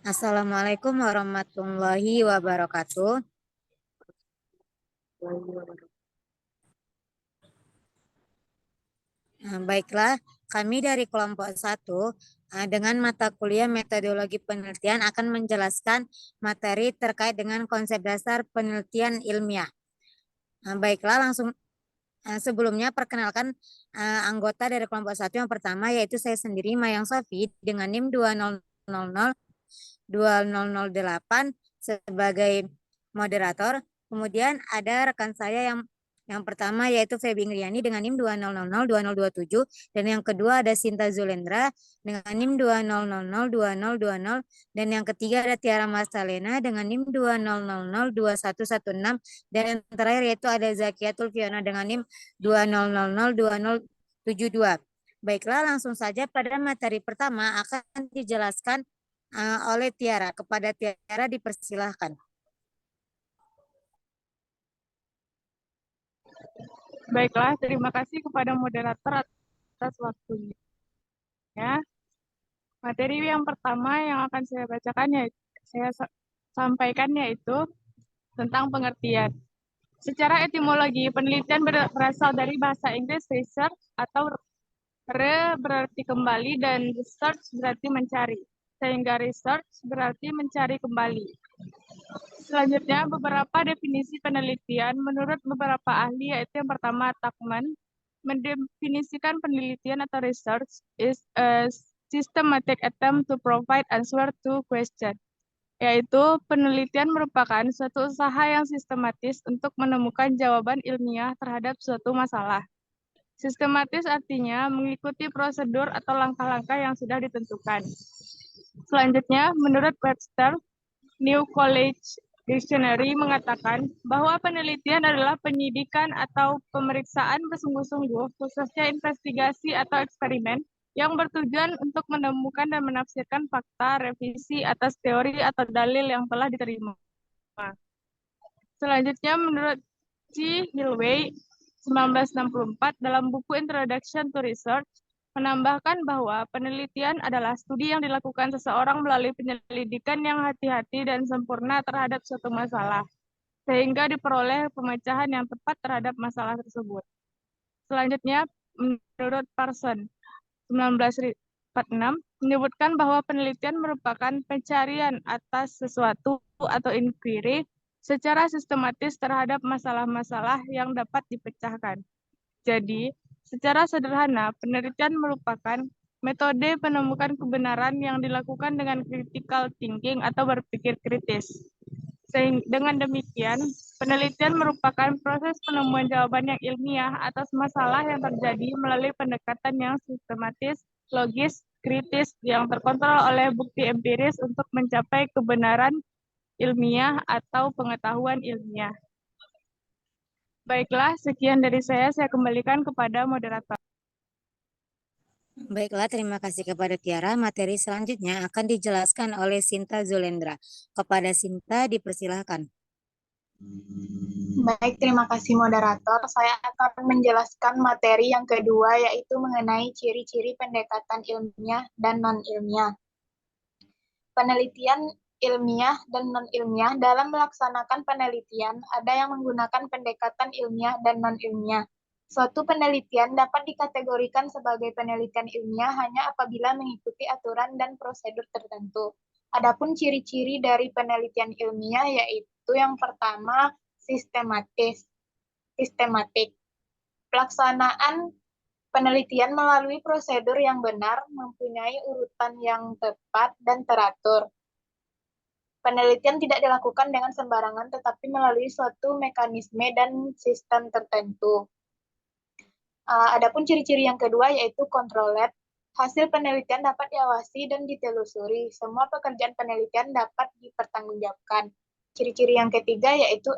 Assalamualaikum warahmatullahi wabarakatuh. Baiklah, kami dari kelompok 1 dengan mata kuliah metodologi penelitian akan menjelaskan materi terkait dengan konsep dasar penelitian ilmiah. Baiklah, langsung sebelumnya perkenalkan anggota dari kelompok 1 yang pertama, yaitu saya sendiri, Mayang Sofi, dengan NIM 2008 sebagai moderator. Kemudian ada rekan saya yang pertama, yaitu Feby Ingriani dengan NIM 20002027, dan yang kedua ada Sinta Zulendra dengan NIM 20002020, dan yang ketiga ada Tiara Masalena dengan NIM 20002116, dan yang terakhir yaitu ada Zakiatul Fiona dengan NIM 20002072. Baiklah, langsung saja pada materi pertama akan dijelaskan oleh Tiara. Kepada Tiara dipersilahkan. Baiklah, terima kasih kepada moderator atas waktunya. Materi yang pertama yang akan saya bacakan saya sampaikan yaitu tentang pengertian. Secara etimologi, penelitian berasal dari bahasa Inggris research atau berarti kembali dan research berarti mencari. Sehingga research berarti mencari kembali. Selanjutnya, beberapa definisi penelitian menurut beberapa ahli, yaitu yang pertama, Tuckman mendefinisikan penelitian atau research is a systematic attempt to provide answer to question, yaitu penelitian merupakan suatu usaha yang sistematis untuk menemukan jawaban ilmiah terhadap suatu masalah. Sistematis artinya mengikuti prosedur atau langkah-langkah yang sudah ditentukan. Selanjutnya, menurut Webster, New College Dictionary mengatakan bahwa penelitian adalah penyidikan atau pemeriksaan bersungguh-sungguh, khususnya investigasi atau eksperimen, yang bertujuan untuk menemukan dan menafsirkan fakta, revisi atas teori atau dalil yang telah diterima. Selanjutnya, menurut C. Hillway, 1964, dalam buku Introduction to Research, menambahkan bahwa penelitian adalah studi yang dilakukan seseorang melalui penyelidikan yang hati-hati dan sempurna terhadap suatu masalah, sehingga diperoleh pemecahan yang tepat terhadap masalah tersebut. Selanjutnya, menurut Parson, 1946, menyebutkan bahwa penelitian merupakan pencarian atas sesuatu atau inquiry secara sistematis terhadap masalah-masalah yang dapat dipecahkan. Jadi, secara sederhana, penelitian merupakan metode penemukan kebenaran yang dilakukan dengan critical thinking atau berpikir kritis. Dengan demikian, penelitian merupakan proses penemuan jawaban yang ilmiah atas masalah yang terjadi melalui pendekatan yang sistematis, logis, kritis, yang terkontrol oleh bukti empiris untuk mencapai kebenaran ilmiah atau pengetahuan ilmiah. Baiklah, sekian dari saya kembalikan kepada moderator. Baiklah, terima kasih kepada Tiara. Materi selanjutnya akan dijelaskan oleh Sinta Zulendra. Kepada Sinta dipersilahkan. Baik, terima kasih moderator. Saya akan menjelaskan materi yang kedua, yaitu mengenai ciri-ciri pendekatan ilmiah dan non-ilmiah. Penelitian ilmiah dan non-ilmiah. Dalam melaksanakan penelitian, ada yang menggunakan pendekatan ilmiah dan non-ilmiah. Suatu penelitian dapat dikategorikan sebagai penelitian ilmiah hanya apabila mengikuti aturan dan prosedur tertentu. Adapun ciri-ciri dari penelitian ilmiah yaitu yang pertama, sistematik. Pelaksanaan penelitian melalui prosedur yang benar, mempunyai urutan yang tepat dan teratur. Penelitian tidak dilakukan dengan sembarangan, tetapi melalui suatu mekanisme dan sistem tertentu. Adapun ciri-ciri yang kedua yaitu controlled. Hasil penelitian dapat diawasi dan ditelusuri. Semua pekerjaan penelitian dapat dipertanggungjawabkan. Ciri-ciri yang ketiga yaitu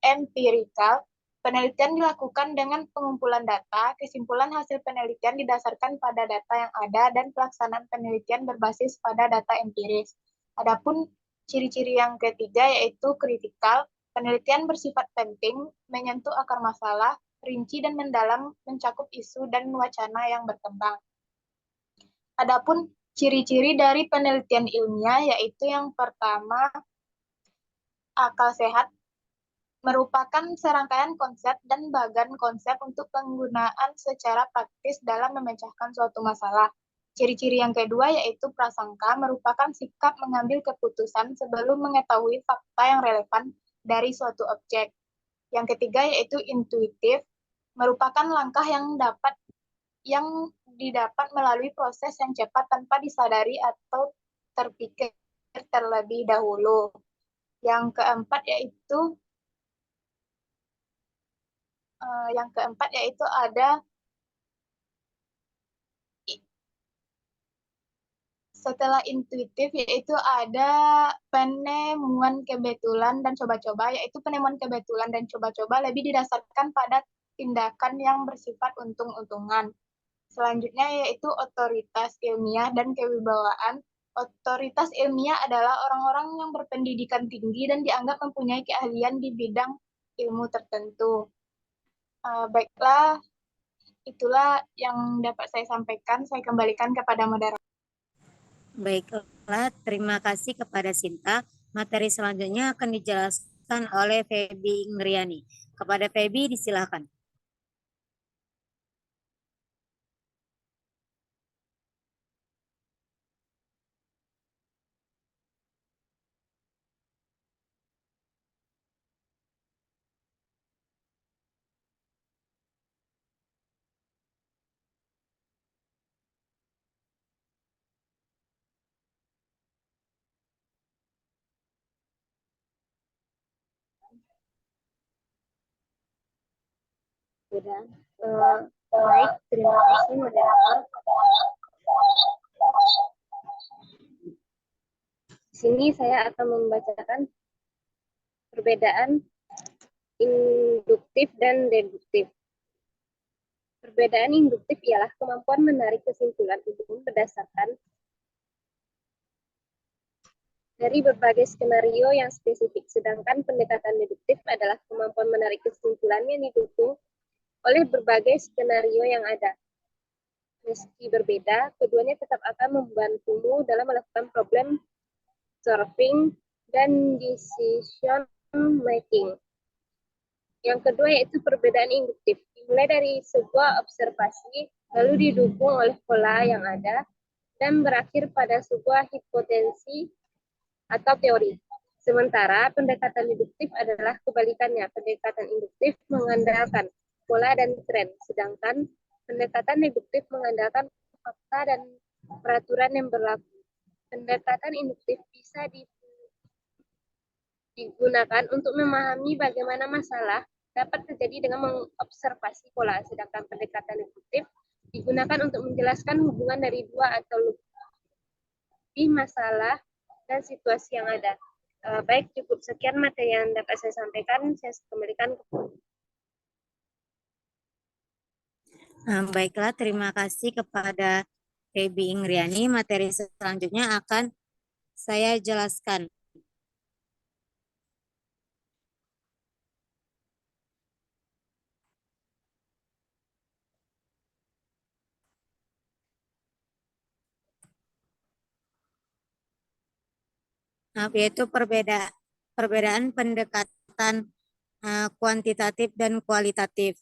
empirical. Penelitian dilakukan dengan pengumpulan data. Kesimpulan hasil penelitian didasarkan pada data yang ada dan pelaksanaan penelitian berbasis pada data empiris. Adapun ciri-ciri yang ketiga yaitu critical. Penelitian bersifat penting, menyentuh akar masalah, rinci dan mendalam, mencakup isu dan wacana yang berkembang. Adapun Ciri-ciri dari penelitian ilmiah yaitu yang pertama, akal sehat merupakan serangkaian konsep dan bagan konsep untuk penggunaan secara praktis dalam memecahkan suatu masalah. Ciri-ciri yang kedua yaitu prasangka merupakan sikap mengambil keputusan sebelum mengetahui fakta yang relevan dari suatu objek. Yang ketiga yaitu intuitif, merupakan langkah yang didapat melalui proses yang cepat tanpa disadari atau terpikir terlebih dahulu. Yang keempat yaitu ada setelah intuitif yaitu ada penemuan kebetulan dan coba-coba, yaitu penemuan kebetulan dan coba-coba lebih didasarkan pada tindakan yang bersifat untung-untungan. Selanjutnya yaitu otoritas ilmiah dan kewibawaan. Otoritas ilmiah adalah orang-orang yang berpendidikan tinggi dan dianggap mempunyai keahlian di bidang ilmu tertentu. Baiklah, itulah yang dapat saya sampaikan. Saya kembalikan kepada moderator. Baiklah, terima kasih kepada Sinta. Materi selanjutnya akan dijelaskan oleh Feby Ingriani. Kepada Feby, disilakan. Sudah. Baik, terima kasih moderator. Di sini saya akan membacakan perbedaan induktif dan deduktif. Perbedaan induktif ialah kemampuan menarik kesimpulan umum berdasarkan dari berbagai skenario yang spesifik, sedangkan pendekatan deduktif adalah kemampuan menarik kesimpulan yang didukung oleh berbagai skenario yang ada. Meski berbeda, keduanya tetap akan membantumu dalam melakukan problem solving dan decision making. Yang kedua yaitu perbedaan induktif, dimulai dari sebuah observasi, lalu didukung oleh pola yang ada, dan berakhir pada sebuah hipotesis atau teori. Sementara pendekatan deduktif adalah kebalikannya. Pendekatan induktif mengandalkan pola dan tren, sedangkan pendekatan deduktif mengandalkan fakta dan peraturan yang berlaku. Pendekatan induktif bisa digunakan untuk memahami bagaimana masalah dapat terjadi dengan mengobservasi pola, sedangkan pendekatan deduktif digunakan untuk menjelaskan hubungan dari dua atau lebih masalah dan situasi yang ada. Baik, cukup sekian materi yang dapat saya sampaikan. Saya kembalikan ke Baiklah, terima kasih kepada Feby Ingriani. Materi selanjutnya akan saya jelaskan. Yaitu perbedaan pendekatan kuantitatif dan kualitatif.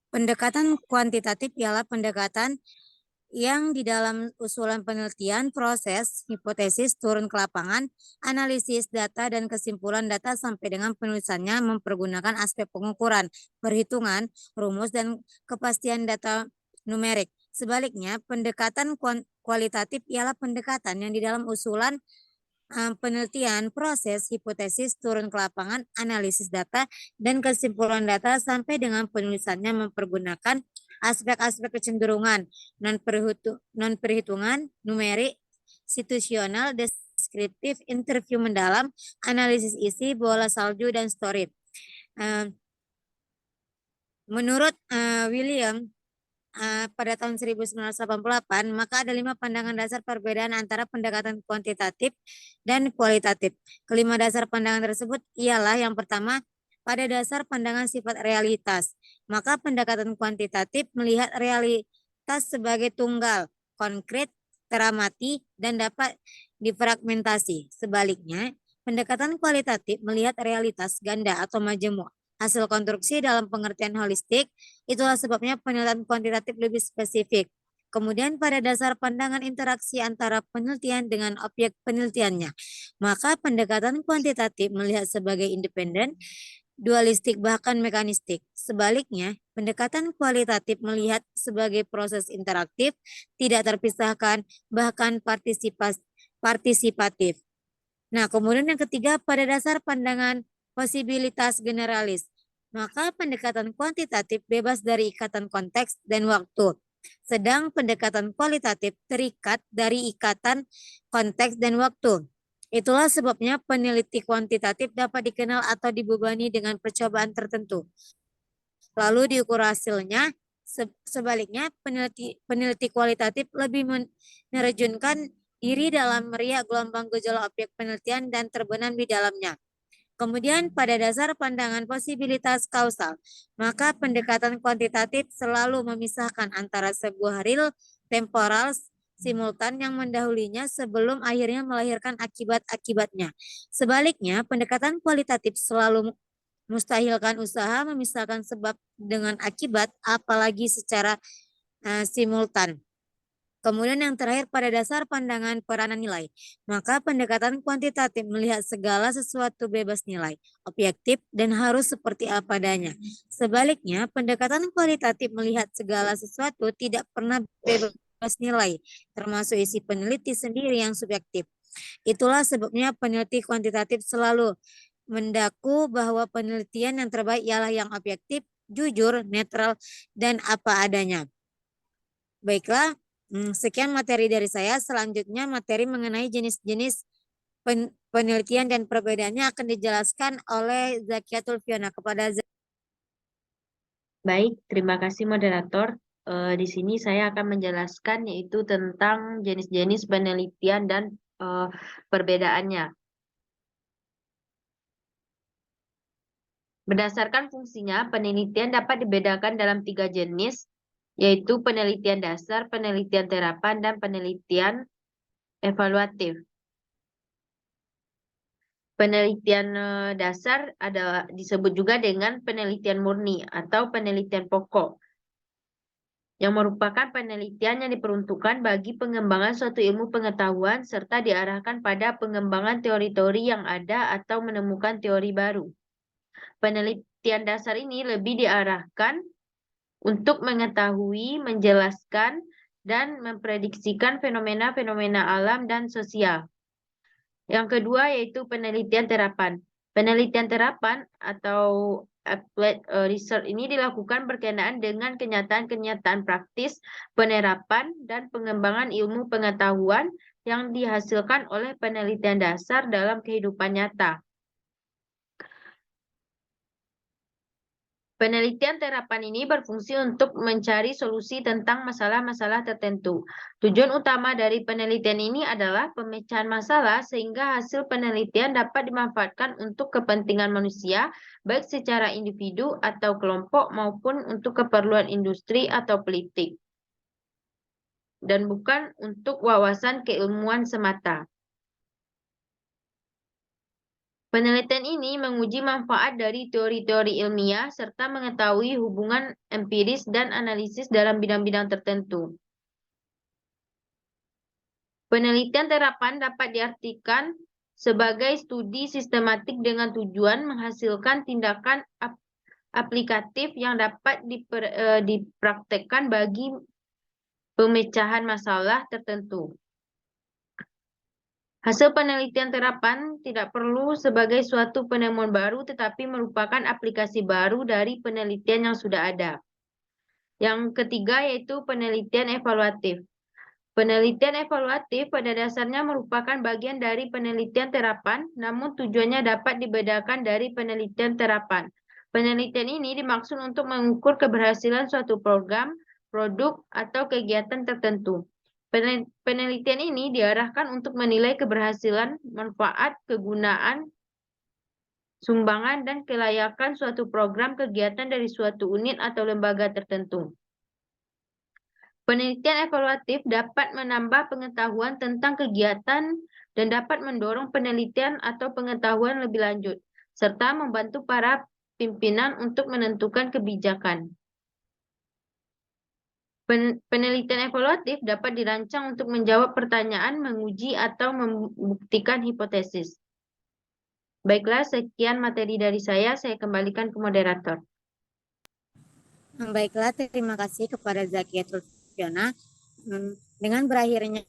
Pendekatan kuantitatif ialah pendekatan yang di dalam usulan penelitian, proses, hipotesis, turun ke lapangan, analisis data, dan kesimpulan data sampai dengan penulisannya mempergunakan aspek pengukuran, perhitungan, rumus, dan kepastian data numerik. Sebaliknya, pendekatan kualitatif ialah pendekatan yang di dalam usulan penelitian, proses, hipotesis, turun ke lapangan, analisis data, dan kesimpulan data sampai dengan penulisannya mempergunakan aspek-aspek kecenderungan, non-perhitungan, numerik, situasional, deskriptif, interview mendalam, analisis isi, bola salju, dan story. Menurut William, pada tahun 1988, maka ada 5 pandangan dasar perbedaan antara pendekatan kuantitatif dan kualitatif. Kelima dasar pandangan tersebut ialah yang pertama, pada dasar pandangan sifat realitas. Maka pendekatan kuantitatif melihat fakta sebagai tunggal, konkret, teramati, dan dapat difragmentasi. Sebaliknya, pendekatan kualitatif melihat realitas ganda atau majemuk, hasil konstruksi dalam pengertian holistik. Itulah sebabnya penilaian kuantitatif lebih spesifik. Kemudian pada dasar pandangan interaksi antara penelitian dengan objek penelitiannya, maka pendekatan kuantitatif melihat sebagai independen, dualistik bahkan mekanistik. Sebaliknya, pendekatan kualitatif melihat sebagai proses interaktif, tidak terpisahkan, bahkan partisipatif. Nah, kemudian yang ketiga pada dasar pandangan posibilitas generalis, maka pendekatan kuantitatif bebas dari ikatan konteks dan waktu. Sedang pendekatan kualitatif terikat dari ikatan konteks dan waktu. Itulah sebabnya peneliti kuantitatif dapat dikenal atau dibebani dengan percobaan tertentu. Lalu diukur hasilnya. Sebaliknya, peneliti kualitatif lebih menerjunkan diri dalam meriak gelombang gejolak objek penelitian dan terbenam di dalamnya. Kemudian pada dasar pandangan posibilitas kausal, maka pendekatan kuantitatif selalu memisahkan antara sebuah real temporal simultan yang mendahulinya sebelum akhirnya melahirkan akibat-akibatnya. Sebaliknya, pendekatan kualitatif selalu mustahilkan usaha memisahkan sebab dengan akibat, apalagi secara simultan. Kemudian yang terakhir pada dasar pandangan peranan nilai, maka pendekatan kuantitatif melihat segala sesuatu bebas nilai, objektif dan harus seperti apa adanya. Sebaliknya, pendekatan kualitatif melihat segala sesuatu tidak pernah bebas nilai, termasuk isi peneliti sendiri yang subjektif. Itulah sebabnya peneliti kuantitatif selalu mendaku bahwa penelitian yang terbaik ialah yang objektif, jujur, netral, dan apa adanya. Baiklah. Sekian materi dari saya. Selanjutnya materi mengenai jenis-jenis penelitian dan perbedaannya akan dijelaskan oleh Zakiatul Fiona. Kepada Baik, terima kasih moderator. Di sini saya akan menjelaskan yaitu tentang jenis-jenis penelitian dan perbedaannya. Berdasarkan fungsinya, penelitian dapat dibedakan dalam 3 jenis, yaitu penelitian dasar, penelitian terapan, dan penelitian evaluatif. Penelitian dasar disebut juga dengan penelitian murni atau penelitian pokok, yang merupakan penelitian yang diperuntukkan bagi pengembangan suatu ilmu pengetahuan serta diarahkan pada pengembangan teori-teori yang ada atau menemukan teori baru. Penelitian dasar ini lebih diarahkan untuk mengetahui, menjelaskan, dan memprediksikan fenomena-fenomena alam dan sosial. Yang kedua yaitu penelitian terapan. Penelitian terapan atau applied research ini dilakukan berkenaan dengan kenyataan-kenyataan praktis, penerapan, dan pengembangan ilmu pengetahuan yang dihasilkan oleh penelitian dasar dalam kehidupan nyata. Penelitian terapan ini berfungsi untuk mencari solusi tentang masalah-masalah tertentu. Tujuan utama dari penelitian ini adalah pemecahan masalah sehingga hasil penelitian dapat dimanfaatkan untuk kepentingan manusia, baik secara individu atau kelompok maupun untuk keperluan industri atau politik, dan bukan untuk wawasan keilmuan semata. Penelitian ini menguji manfaat dari teori-teori ilmiah serta mengetahui hubungan empiris dan analisis dalam bidang-bidang tertentu. Penelitian terapan dapat diartikan sebagai studi sistematik dengan tujuan menghasilkan tindakan aplikatif yang dapat dipraktekkan bagi pemecahan masalah tertentu. Hasil penelitian terapan tidak perlu sebagai suatu penemuan baru, tetapi merupakan aplikasi baru dari penelitian yang sudah ada. Yang ketiga yaitu penelitian evaluatif. Penelitian evaluatif pada dasarnya merupakan bagian dari penelitian terapan, namun tujuannya dapat dibedakan dari penelitian terapan. Penelitian ini dimaksud untuk mengukur keberhasilan suatu program, produk, atau kegiatan tertentu. Penelitian ini diarahkan untuk menilai keberhasilan, manfaat, kegunaan, sumbangan, dan kelayakan suatu program kegiatan dari suatu unit atau lembaga tertentu. Penelitian evaluatif dapat menambah pengetahuan tentang kegiatan dan dapat mendorong penelitian atau pengetahuan lebih lanjut, serta membantu para pimpinan untuk menentukan kebijakan. Penelitian evaluatif dapat dirancang untuk menjawab pertanyaan, menguji, atau membuktikan hipotesis. Baiklah, sekian materi dari saya kembalikan ke moderator. Baiklah, terima kasih kepada Zakiatul Fiona. Dengan berakhirnya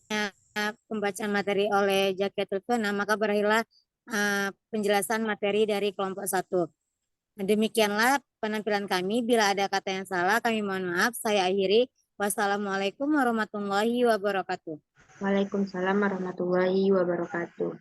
pembacaan materi oleh Zakiatul Fiona, maka berakhirlah penjelasan materi dari kelompok 1. Demikianlah penampilan kami. Bila ada kata yang salah, kami mohon maaf. Saya akhiri. Wassalamualaikum warahmatullahi wabarakatuh. Waalaikumsalam warahmatullahi wabarakatuh.